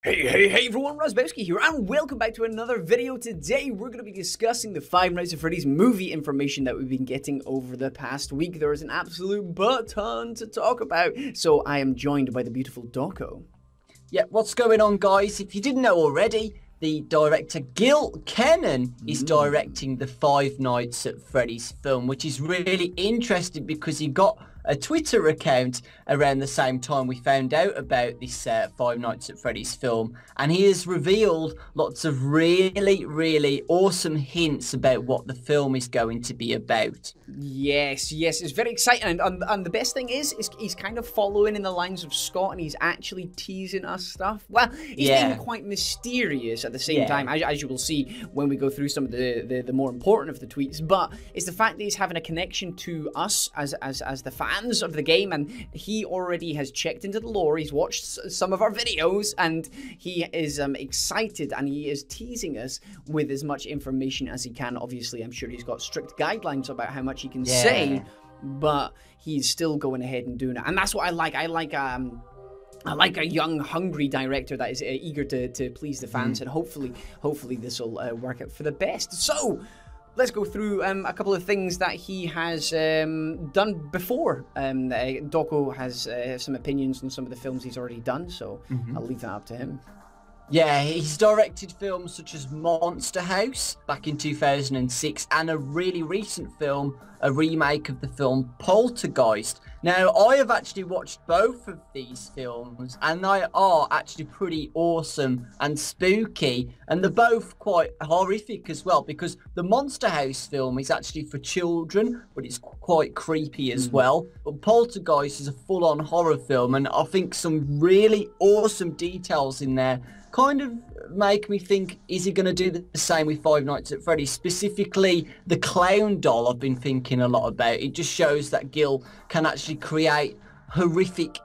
Hey everyone, Razbowski here, and welcome back to another video. Today we're going to be discussing the Five Nights at Freddy's movie information that we've been getting over the past week. There is an absolute butt-ton to talk about, so I am joined by the beautiful Doko. Yeah, what's going on, guys? If you didn't know already, the director Gil Kenan is directing the Five Nights at Freddy's film, which is really interesting because he got a Twitter account around the same time we found out about this Five Nights at Freddy's film, and he has revealed lots of really awesome hints about what the film is going to be about. Yes, it's very exciting, and the best thing is he's kind of following in the lines of Scott, and he's actually teasing us stuff. Well, he's being quite mysterious at the same time, as you will see when we go through some of the more important of the tweets, but it's the fact that he's having a connection to us as the fans of the game, and he already has checked into the lore. He's watched some of our videos, and he is excited, and he is teasing us with as much information as he can. Obviously, I'm sure he's got strict guidelines about how much he can say, but he's still going ahead and doing it, and that's what I like. I like a young, hungry director that is eager to please the fans, and hopefully this will work out for the best. So let's go through a couple of things that he has done before. Doko has some opinions on some of the films he's already done, so I'll leave that up to him. Yeah, he's directed films such as Monster House back in 2006 and a really recent film, a remake of the film Poltergeist. Now, I have actually watched both of these films, and they are actually pretty awesome and spooky, and they're both quite horrific as well, because the Monster House film is actually for children, but it's quite creepy as well. But Poltergeist is a full-on horror film, and I think some really awesome details in there kind of make me think, is he going to do the same with Five Nights at Freddy's? Specifically, the clown doll I've been thinking a lot about. It just shows that Gil can actually create horrific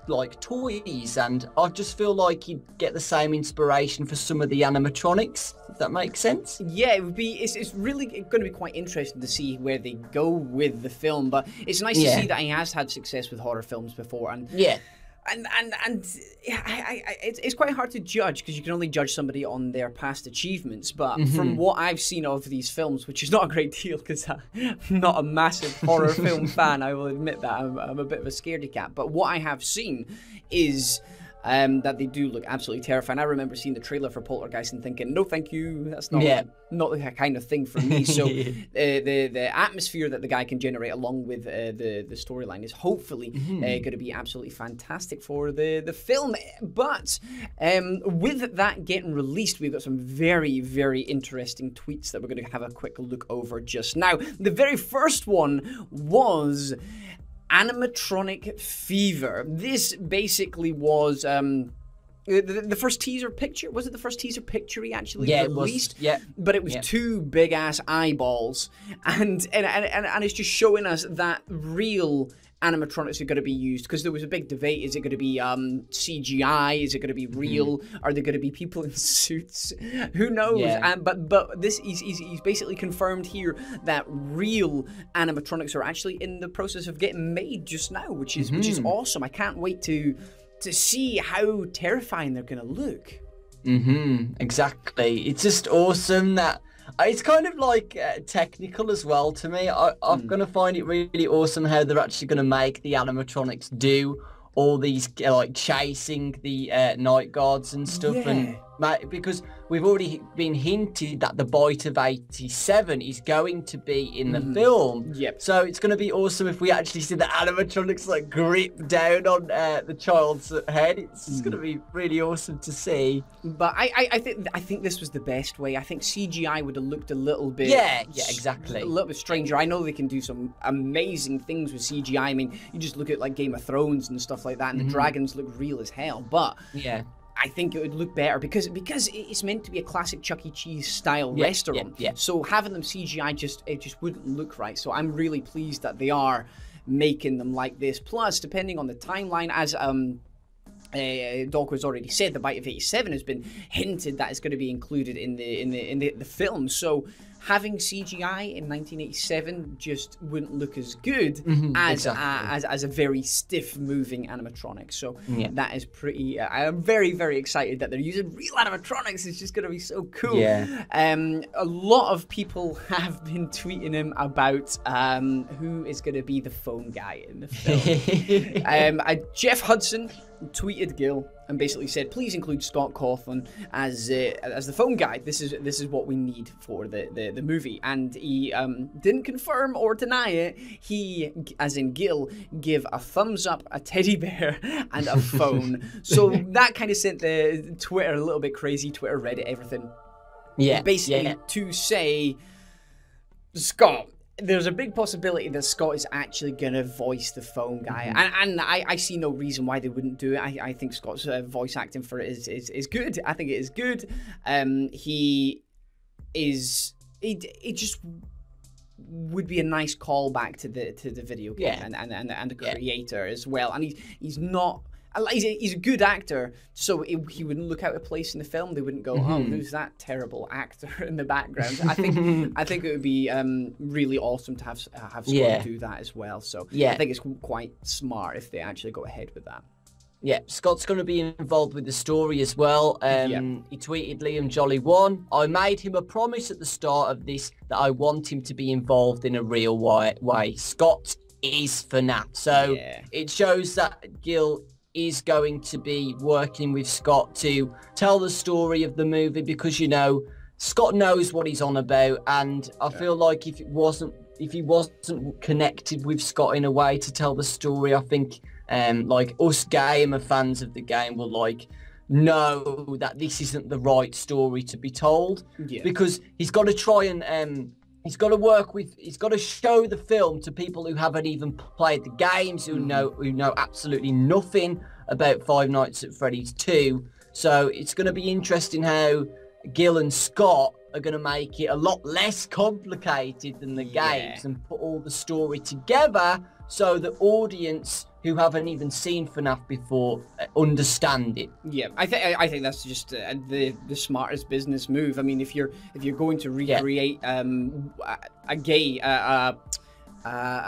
like toys, and I just feel like he'd get the same inspiration for some of the animatronics, if that makes sense. Yeah, it would be. It's really going to be quite interesting to see where they go with the film, but it's nice to see that he has had success with horror films before, and it's quite hard to judge because you can only judge somebody on their past achievements, but from what I've seen of these films, which is not a great deal because I'm not a massive horror film fan, I will admit that I'm a bit of a scaredy cat, but what I have seen is that they do look absolutely terrifying. I remember seeing the trailer for Poltergeist and thinking, no thank you, that's not the kind of thing for me. So the atmosphere that the guy can generate along with the storyline is hopefully going to be absolutely fantastic for the film. But with that getting released, we've got some very interesting tweets that we're going to have a quick look over just now. The very first one was Animatronic Fever. This basically was the first teaser picture. Was it the first teaser picture he actually released? It was, but it was two big ass eyeballs, and it's just showing us that real animatronics are going to be used, because there was a big debate. Is it going to be CGI? Is it going to be real? Are they going to be people in suits? Who knows? But this he's basically confirmed here that real animatronics are actually in the process of getting made just now, which is awesome. I can't wait to see how terrifying they're going to look. Exactly. It's just awesome that it's kind of like technical as well to me. I'm going to find it really awesome how they're actually going to make the animatronics do all these like chasing the night guards and stuff, and because we've already been hinted that the Bite of 87 is going to be in the film. So it's going to be awesome if we actually see the animatronics like grip down on the child's head. It's just going to be really awesome to see. But I think this was the best way. I think CGI would have looked a little bit exactly, a little bit stranger. I know they can do some amazing things with CGI. I mean, you just look at like Game of Thrones and stuff like that, and the dragons look real as hell. But I think it would look better because it's meant to be a classic Chuck E. Cheese style restaurant. So having them CGI just wouldn't look right. So I'm really pleased that they are making them like this. Plus, depending on the timeline, as Doko has already said, the Bite of 87 has been hinted that it's going to be included in the film. So having CGI in 1987 just wouldn't look as good as a very stiff moving animatronic. So that is pretty. I am very, very excited that they're using real animatronics. It's just going to be so cool. Yeah. A lot of people have been tweeting him about who is going to be the phone guy in the film. Jeff Hudson tweeted Gil and basically said, please include Scott Cawthon as the phone guy. This is what we need for the movie. And he didn't confirm or deny it. He, as in Gil, give a thumbs up, a teddy bear, and a phone. So that kind of sent the Twitter a little bit crazy. Twitter, Reddit, everything. Yeah. Basically to say, Scott, there's a big possibility that Scott is actually going to voice the phone guy. And I see no reason why they wouldn't do it. I think Scott's voice acting for it is good. I think it is good. He just would be a nice callback to the video game and the creator as well. And he's not... He's a good actor, so he wouldn't look out of place in the film. They wouldn't go, "Oh, who's that terrible actor in the background?" I think it would be really awesome to have Scott do that as well. So I think it's quite smart if they actually go ahead with that. Yeah, Scott's going to be involved with the story as well. He tweeted Liam Jolly 1. I made him a promise at the start of this that I want him to be involved in a real way. Scott is FNAF, so it shows that Gil is going to be working with Scott to tell the story of the movie, because, you know, Scott knows what he's on about, and I feel like if he wasn't connected with Scott in a way to tell the story, I think like us gamer fans of the game will like know that this isn't the right story to be told, because he's got to try and he's got to show the film to people who haven't even played the games, who know absolutely nothing about Five Nights at Freddy's 2. So it's going to be interesting how Gil and Scott are going to make it a lot less complicated than the games and put all the story together so the audience who haven't even seen FNAF before understand it. Yeah, I think that's just the smartest business move. I mean, if you're going to recreate a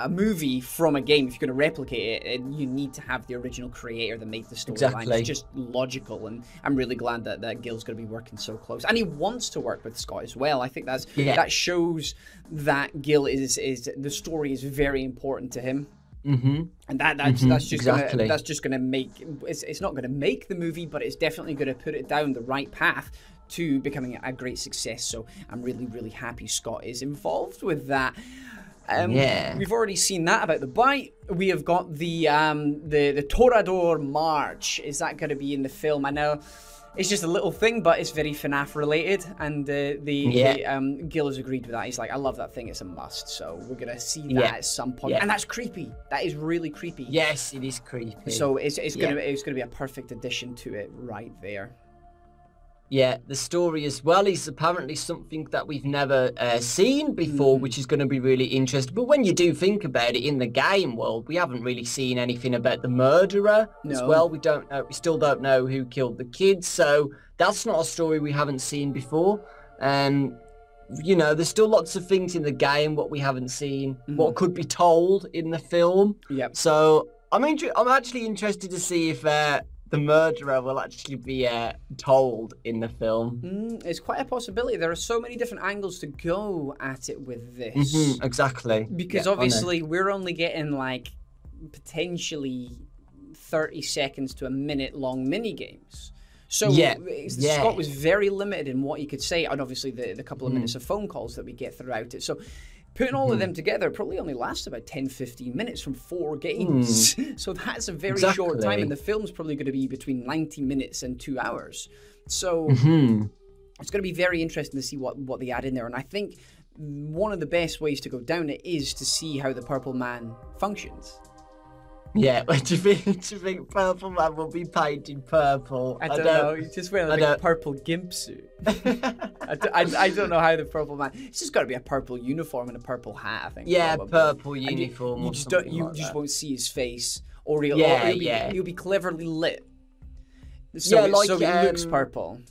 movie from a game, if you're going to replicate it, you need to have the original creator that made the storyline. It's just logical, and I'm really glad that Gil's going to be working so close, and he wants to work with Scott as well. I think that shows that Gil is the story is very important to him. And that's just gonna make it's not gonna make the movie, but it's definitely gonna put it down the right path to becoming a great success. So I'm really, really happy Scott is involved with that. We've already seen that about the bite. We have got the Torador March. Is that going to be in the film? I know it's just a little thing, but it's very FNAF related, and Gil has agreed with that. He's like, I love that thing, it's a must. So we're gonna see that at some point, and that's creepy. That is really creepy. Yes, it is creepy. So it's gonna be a perfect addition to it right there. Yeah, the story as well is apparently something that we've never seen before, which is going to be really interesting. But when you do think about it, in the game world, we haven't really seen anything about the murderer as well. We still don't know who killed the kids, so that's not a story we haven't seen before. You know, there's still lots of things in the game what we haven't seen, what could be told in the film. Yep. So I'm actually interested to see if the murderer will actually be told in the film. It's quite a possibility. There are so many different angles to go at it with this. Exactly. Because obviously we're only getting like potentially 30 seconds to a minute long mini games. So Scott was very limited in what he could say, and obviously the couple of minutes of phone calls that we get throughout it. So putting all of them together probably only lasts about 10-15 minutes from 4 games. So that's a very short time, and the film's probably going to be between 90 minutes and 2 hours. So it's going to be very interesting to see what they add in there. And I think one of the best ways to go down it is to see how the Purple Man functions. Yeah, do you think Purple Man will be painted purple? I don't know. He's just wearing like a purple gimp suit. I don't know how the Purple Man. It's just got to be a purple uniform and a purple hat, I think. Yeah, probably. Purple uniform. You just won't see his face, or he'll be cleverly lit. So he looks purple.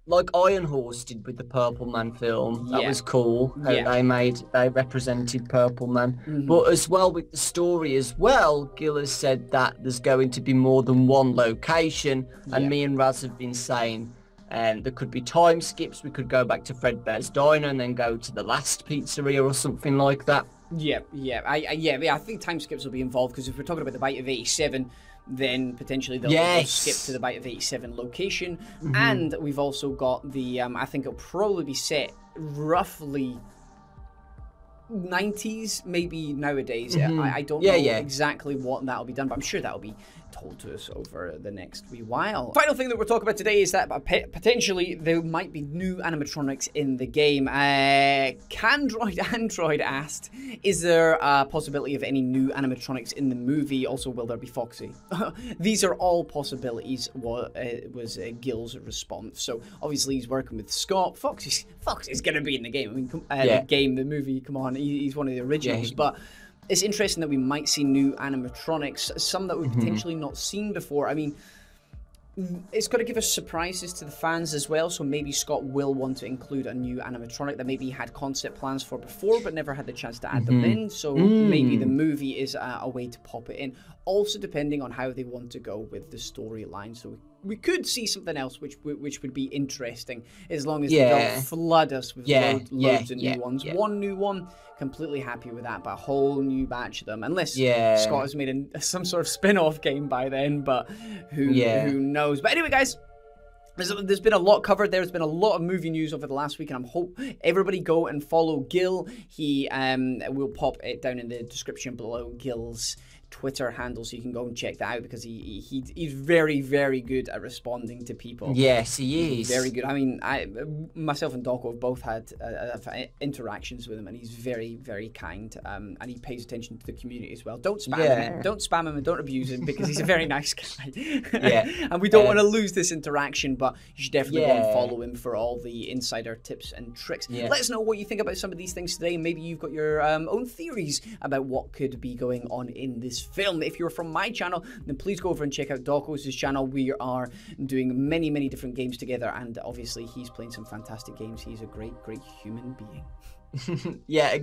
like Iron Horse did with the Purple Man film. That was cool. How they represented Purple Man. But as well with the story as well, Gil has said that there's going to be more than one location, and me and Raz have been saying there could be time skips. We could go back to Fredbear's Diner and then go to the last pizzeria or something like that. I think time skips will be involved, because if we're talking about the Bite of 87, then potentially they'll skip to the Bite of 87 location. And we've also got the, I think it'll probably be set roughly 90s, maybe nowadays. I don't know exactly what that'll be done, but I'm sure that'll be told to us over the next wee while. Final thing that we're talking about today is that potentially there might be new animatronics in the game. Android asked, is there a possibility of any new animatronics in the movie? Also, will there be Foxy? These are all possibilities, was Gil's response. So obviously he's working with Scott. Foxy's gonna be in the game. I mean, the movie, come on, he's one of the originals. But it's interesting that we might see new animatronics, some that we've potentially not seen before. I mean, it's got to give us surprises to the fans as well, so maybe Scott will want to include a new animatronic that maybe he had concept plans for before but never had the chance to add them in, so maybe the movie is a way to pop it in. Also depending on how they want to go with the storyline, so we could see something else which would be interesting, as long as they don't flood us with loads of new ones. One new one, completely happy with that, but a whole new batch of them, unless Scott has made some sort of spin-off game by then, but who knows. But anyway, guys, there's been a lot covered. There's been a lot of movie news over the last week, and I hope everybody go and follow Gil. He will pop it down in the description below, Gil's Twitter handle, so you can go and check that out, because he's very, very good at responding to people. Yes, he is. Very good. I mean, myself and Doco have both had interactions with him, and he's very, very kind, and he pays attention to the community as well. Don't spam him. Don't spam him and don't abuse him, because he's a very nice guy. And we don't want to lose this interaction, but you should definitely go and follow him for all the insider tips and tricks. Let us know what you think about some of these things today, and maybe you've got your own theories about what could be going on in this film. If you're from my channel, then please go over and check out Doco's channel. We are doing many, many different games together, and obviously he's playing some fantastic games. He's a great, great human being.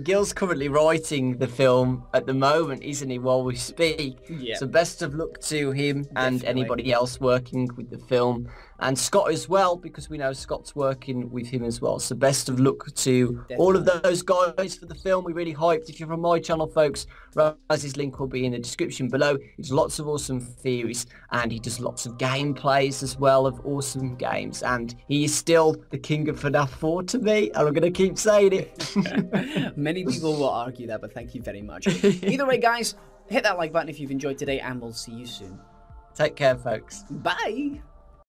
Gil's currently writing the film at the moment, isn't he, while we speak? So best of luck to him and anybody else working with the film, and Scott as well, because we know Scott's working with him as well. So best of luck to all of those guys for the film. We're really hyped. If you're from my channel, folks, Raz's link will be in the description below. It's lots of awesome theories, and he does lots of gameplays as well of awesome games, and he is still the king of FNAF 4 to me, and I'm going to keep saying it. Many people will argue that, but thank you very much. Either way, guys, hit that like button if you've enjoyed today, and we'll see you soon. Take care, folks. Bye.